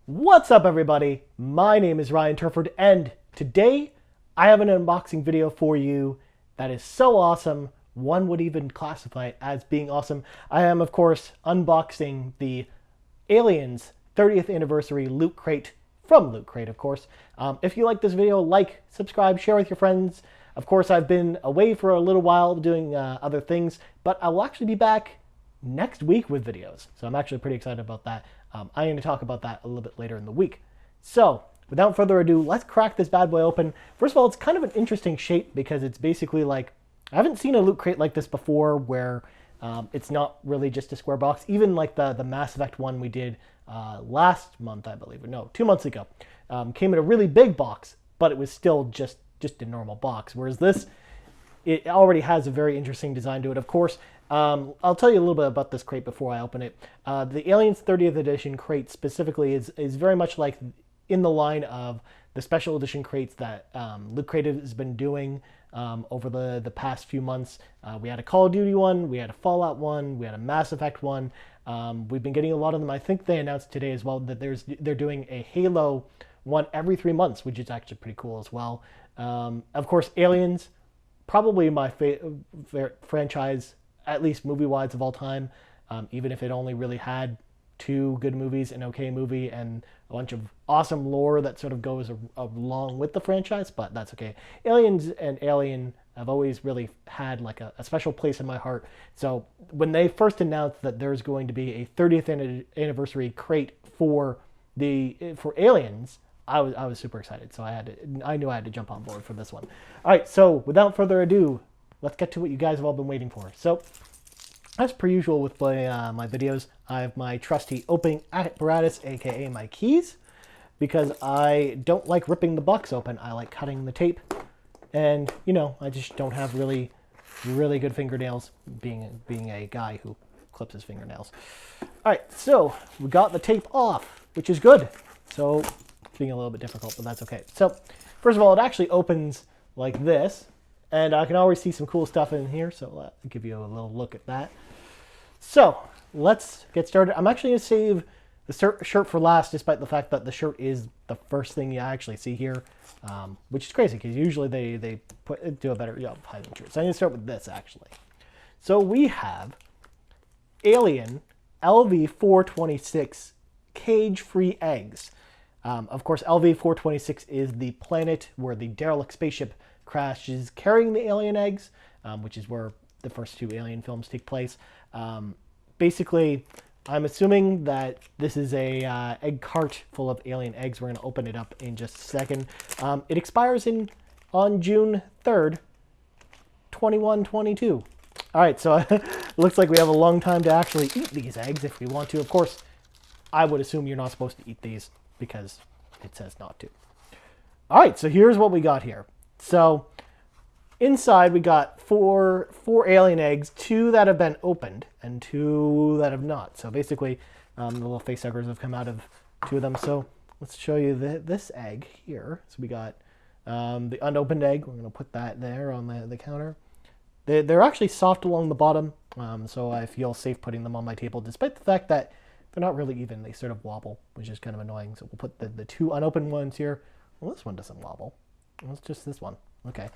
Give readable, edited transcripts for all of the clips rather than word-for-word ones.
What's up, everybody? My name is Ryan Turford, and today I have an unboxing video for you that is so awesome, one would even classify it as being awesome. I am, of course, unboxing the Aliens 30th Anniversary Loot Crate from Loot Crate, of course. If you like this video, like, subscribe, share with your friends. Of course, I've been away for a little while doing other things, but I will actually be back next week with videos. So I'm actually pretty excited about that. I'm going to talk about that a little bit later in the week. So without further ado, let's crack this bad boy open. First of all, it's kind of an interesting shape because it's basically like, I haven't seen a loot crate like this before where it's not really just a square box. Even like the Mass Effect one we did last month, I believe, or no, 2 months ago, came in a really big box, but it was still just a normal box. Whereas this, it already has a very interesting design to it. Of course, I'll tell you a little bit about this crate before I open it. The Aliens 30th Edition crate specifically is very much like in the line of the special edition crates that Loot Crate has been doing over the past few months. We had a Call of Duty one, we had a Fallout one, we had a Mass Effect one. We've been getting a lot of them. I think they announced today as well that they're doing a Halo one every 3 months, which is actually pretty cool as well. Of course, Aliens, probably my favorite franchise, at least movie-wise, of all time, even if it only really had 2 good movies, an okay movie, and a bunch of awesome lore that sort of goes along with the franchise, but that's okay. Aliens and Alien have always really had like a special place in my heart. So when they first announced that there's going to be a 30th anniversary crate for Aliens, I was super excited. So I knew I had to jump on board for this one. All right, so without further ado, let's get to what you guys have all been waiting for. So, as per usual with my videos, I have my trusty opening apparatus, aka my keys, because I don't like ripping the box open. I like cutting the tape, and you know, I just don't have really good fingernails, being a guy who clips his fingernails. All right, so we got the tape off, which is good. So it's being a little bit difficult, but that's okay. So first of all, it actually opens like this. And I can already see some cool stuff in here, so I'll give you a little look at that. So let's get started. I'm actually going to save the shirt for last, despite the fact that the shirt is the first thing you actually see here, which is crazy because usually they do a better job of hiding shirts. So I'm going to start with this, actually. So we have Alien LV-426 cage-free eggs. Of course, LV-426 is the planet where the derelict spaceship crashes carrying the alien eggs, which is where the first 2 Alien films take place. Basically, I'm assuming that this is a egg cart full of alien eggs. We're going to open it up in just a second. It expires on June 3rd, 2122. All right, so it looks like we have a long time to actually eat these eggs if we want to. Of course, I would assume you're not supposed to eat these because it says not to. All right, so here's what we got here. So inside we got four alien eggs, 2 that have been opened and 2 that have not. So basically, the little face huggers have come out of 2 of them. So let's show you this egg here. So we got the unopened egg. We're going to put that there on the counter. They're actually soft along the bottom, so I feel safe putting them on my table, despite the fact that they're not really even. They sort of wobble, which is kind of annoying. So we'll put the 2 unopened ones here. Well, this one doesn't wobble. It's just this one. Okay.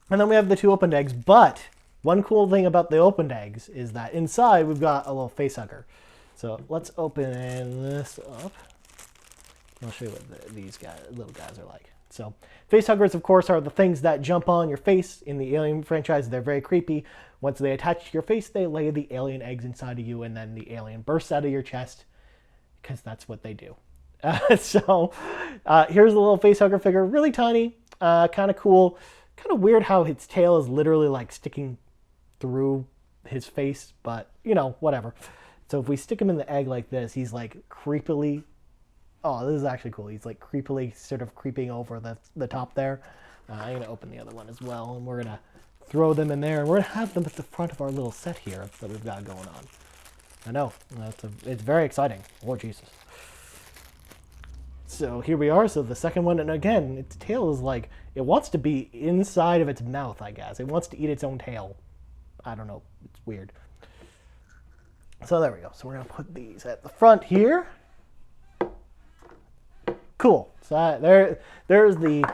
And then we have the 2 opened eggs, but one cool thing about the opened eggs is that inside we've got a little face hugger. So let's open this up. I'll show you what these little guys are like. So face huggers, of course, are the things that jump on your face in the Alien franchise. They're very creepy. Once they attach to your face, they lay the alien eggs inside of you, and then the alien bursts out of your chest, because that's what they do. Here's the little facehugger figure, really tiny, kind of cool, kind of weird how his tail is literally like sticking through his face, but you know, whatever. So if we stick him in the egg like this, he's like creepily, oh, this is actually cool. He's like creepily sort of creeping over the top there. I'm going to open the other one as well, and we're going to throw them in there, and we're going to have them at the front of our little set here that we've got going on. I know, it's very exciting. Oh, Jesus. So here we are, so the second one, and again, its tail is like, it wants to be inside of its mouth, I guess. It wants to eat its own tail. I don't know, it's weird. So there we go. So we're going to put these at the front here. Cool. So there's the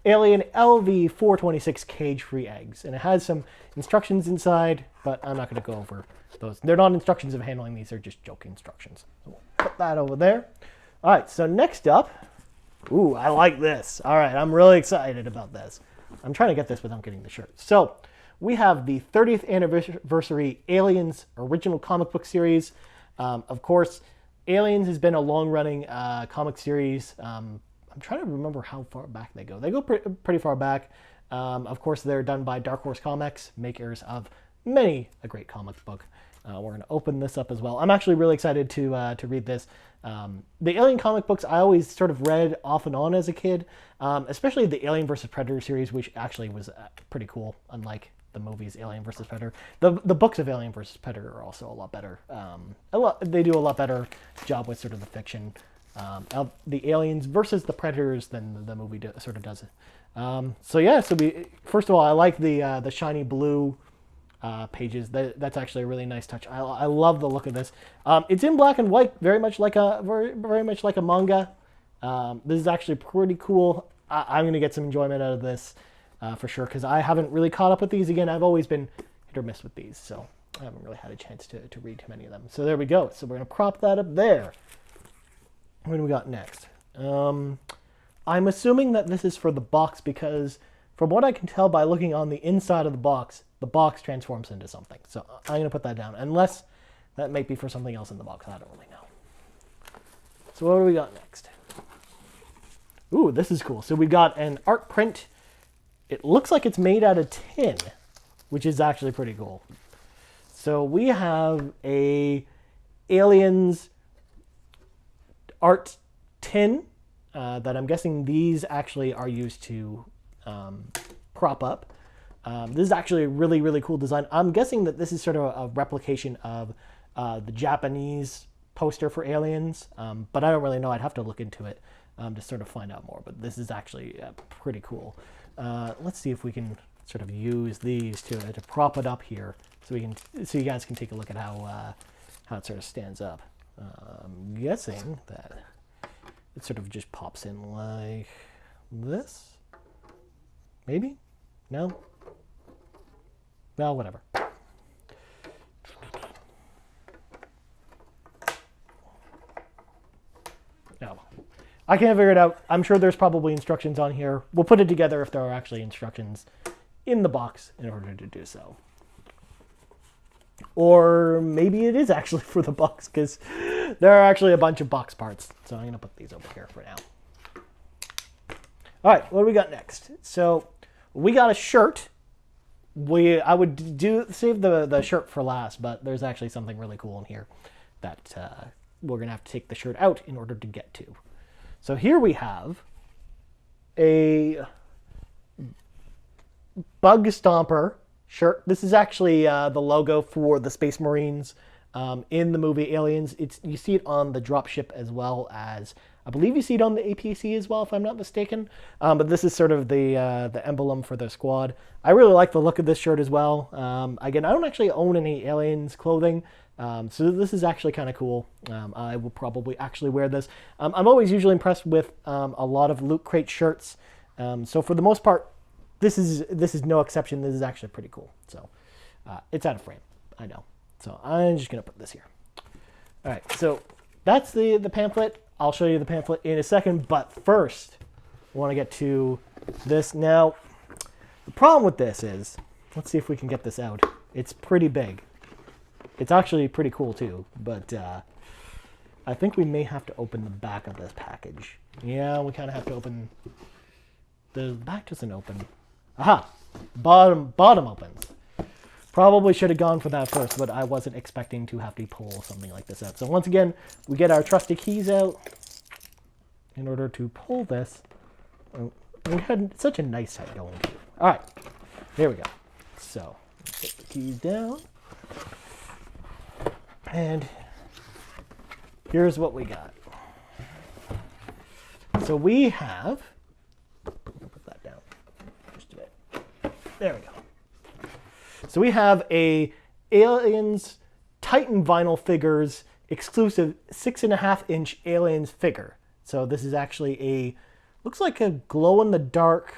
Alien LV-426 cage-free eggs. And it has some instructions inside, but I'm not going to go over those. They're not instructions of handling these, they're just joke instructions. So we'll put that over there. All right, so next up, ooh, I like this. All right, I'm really excited about this. I'm trying to get this without getting the shirt. So we have the 30th anniversary Aliens original comic book series. Of course, Aliens has been a long-running comic series. I'm trying to remember how far back they go. They go pretty far back. Of course, they're done by Dark Horse Comics, makers of many a great comic book. We're going to open this up as well. I'm actually really excited to read this. The Alien comic books I always sort of read off and on as a kid, especially the Alien vs. Predator series, which actually was pretty cool, unlike the movies Alien vs. Predator. The books of Alien vs. Predator are also a lot better. They do a lot better job with sort of the fiction of the aliens versus the predators than the movie sort of does it. So yeah, first of all, I like the shiny blue pages. That's actually a really nice touch. I love the look of this. It's in black and white, very much like a manga. This is actually pretty cool. I'm gonna get some enjoyment out of this for sure, because I haven't really caught up with these. Again, I've always been hit or miss with these, so I haven't really had a chance to read too many of them. So there we go. So we're gonna prop that up there. What do we got next? I'm assuming that this is for the box, because from what I can tell by looking on the inside of the box transforms into something. So I'm going to put that down, unless that might be for something else in the box. I don't really know. So what do we got next? Ooh, this is cool. So we got an art print. It looks like it's made out of tin, which is actually pretty cool. So we have a Aliens art tin that I'm guessing these actually are used to prop up. This is actually a really, really cool design. I'm guessing that this is sort of a replication of the Japanese poster for Aliens, but I don't really know. I'd have to look into it to sort of find out more, but this is actually pretty cool. Let's see if we can sort of use these to prop it up here, so you guys can take a look at how it sort of stands up. I'm guessing that it sort of just pops in like this. Maybe? No? Well, whatever. No. I can't figure it out. I'm sure there's probably instructions on here. We'll put it together if there are actually instructions in the box in order to do so. Or maybe it is actually for the box, because there are actually a bunch of box parts. So I'm going to put these over here for now. All right, what do we got next? So we got a shirt. I would save the shirt for last, but there's actually something really cool in here that we're going to have to take the shirt out in order to get to. So here we have a Bug Stomper shirt. This is actually the logo for the Space Marines in the movie Aliens. You see it on the dropship, as well as I believe you see it on the APC as well, if I'm not mistaken. But this is sort of the emblem for the squad. I really like the look of this shirt as well. Again, I don't actually own any Aliens clothing, so this is actually kind of cool. I will probably actually wear this. I'm always usually impressed with a lot of Loot Crate shirts. So for the most part, this is no exception. This is actually pretty cool. So it's out of frame, I know. So I'm just gonna put this here. All right, so that's the pamphlet. I'll show you the pamphlet in a second, but first I want to get to this. Now, the problem with this is, let's see if we can get this out. It's pretty big. It's actually pretty cool too, but I think we may have to open the back of this package. Yeah, we kind of have to open. The back doesn't open. Aha! Bottom opens. Probably should have gone for that first, but I wasn't expecting to have to pull something like this out. So once again, we get our trusty keys out in order to pull this. We had such a nice set going. All right, there we go. So let's put the keys down. And here's what we got. So we have, I'll put that down just a bit. There we go. So we have a Aliens Titan Vinyl Figures exclusive 6.5-inch Aliens figure. So this is actually looks like a glow-in-the-dark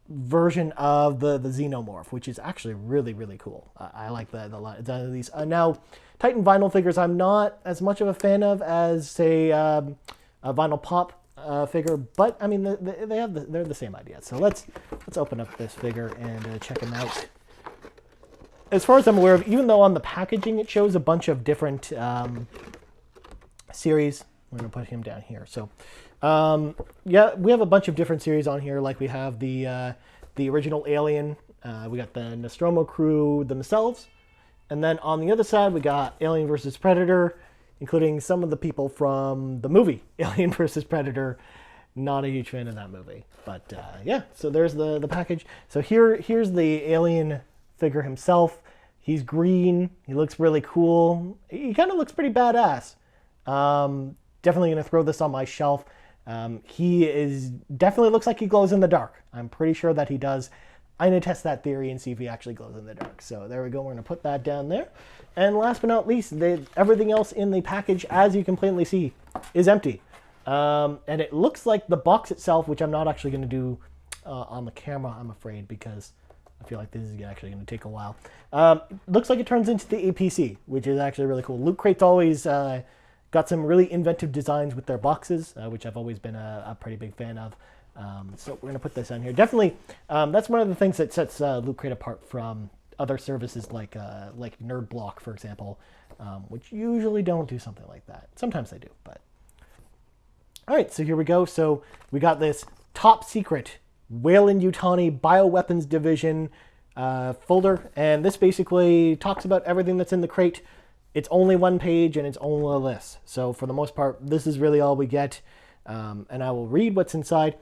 version of the Xenomorph, which is actually really, really cool. I like the design of these. Now, Titan vinyl figures I'm not as much of a fan of as, say, a Vinyl Pop figure, but I mean they're the same idea. So let's open up this figure and check them out. As far as I'm aware of, even though on the packaging it shows a bunch of different series, we're gonna put him down here. So yeah, we have a bunch of different series on here. Like we have the original Alien, we got the Nostromo crew themselves, and then on the other side we got Alien versus Predator, including some of the people from the movie Alien versus Predator. Not a huge fan of that movie, but yeah. So there's the package. So here's the Alien figure himself. He's green. He looks really cool. He kind of looks pretty badass. Definitely gonna throw this on my shelf. He definitely looks like he glows in the dark. I'm pretty sure that he does. I'm gonna test that theory and see if he actually glows in the dark. So there we go. We're gonna put that down there. And last but not least, everything else in the package, as you can plainly see, is empty. And it looks like the box itself, which I'm not actually gonna do on the camera, I'm afraid, because I feel like this is actually going to take a while. Looks like it turns into the APC, which is actually really cool. Loot Crate's always got some really inventive designs with their boxes, which I've always been a pretty big fan of. So we're going to put this on here. Definitely, that's one of the things that sets Loot Crate apart from other services like Nerd Block, for example, which usually don't do something like that. Sometimes they do, but... All right, so here we go. So we got this top secret Weyland-Yutani Bioweapons Division folder, and this basically talks about everything that's in the crate. It's only one page and it's only a list. So for the most part, this is really all we get. And I will read what's inside.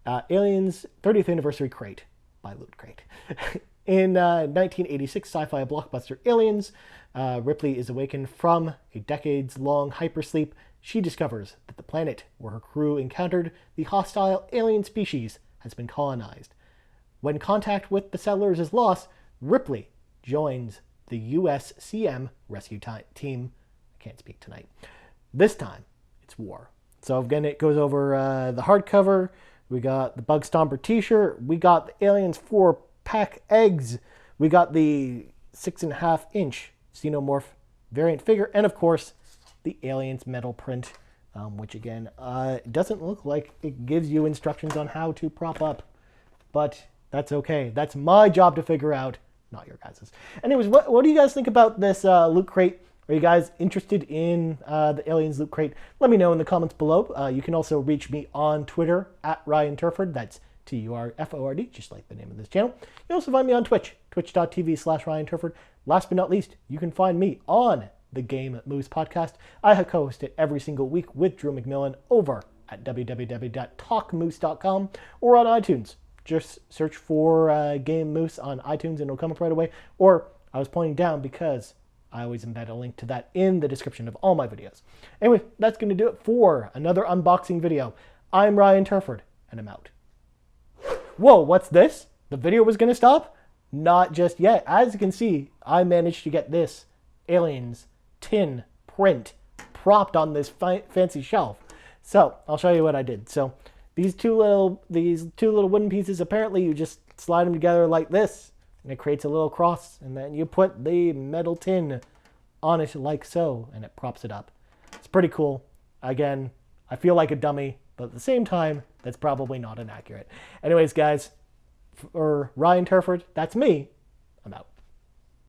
Aliens 30th Anniversary Crate by Loot Crate. In 1986 sci-fi blockbuster Aliens, Ripley is awakened from a decades-long hypersleep. She discovers that the planet where her crew encountered the hostile alien species has been colonized. When contact with the settlers is lost, Ripley joins the USCM rescue team. I can't speak tonight. This time, it's war. So again, it goes over the hardcover. We got the Bug Stomper t-shirt. We got the Aliens 4-pack eggs. We got the 6.5-inch Xenomorph variant figure. And of course, the Aliens metal print. Which again, doesn't look like it gives you instructions on how to prop up, but that's okay. That's my job to figure out, not your guys's. Anyways, what do you guys think about this Loot Crate? Are you guys interested in the Aliens Loot Crate? Let me know in the comments below. You can also reach me on Twitter at Ryan Turford. That's Turford, just like the name of this channel. You can also find me on Twitch, twitch.tv/Ryan Turford. Last but not least, you can find me on the Game Moose podcast. I have co-hosted every single week with Drew McMillan over at www.talkmoose.com or on iTunes. Just search for Game Moose on iTunes and it'll come up right away. Or I was pointing down because I always embed a link to that in the description of all my videos. Anyway, that's going to do it for another unboxing video. I'm Ryan Turford and I'm out. Whoa, what's this? The video was going to stop? Not just yet. As you can see, I managed to get this Aliens tin print propped on this fancy shelf. So I'll show you what I did. So these two little wooden pieces, apparently you just slide them together like this and it creates a little cross, and then you put the metal tin on it like so and it props it up. It's pretty cool. Again, I feel like a dummy, but at the same time that's probably not inaccurate. Anyways guys, for Ryan Turford, that's me,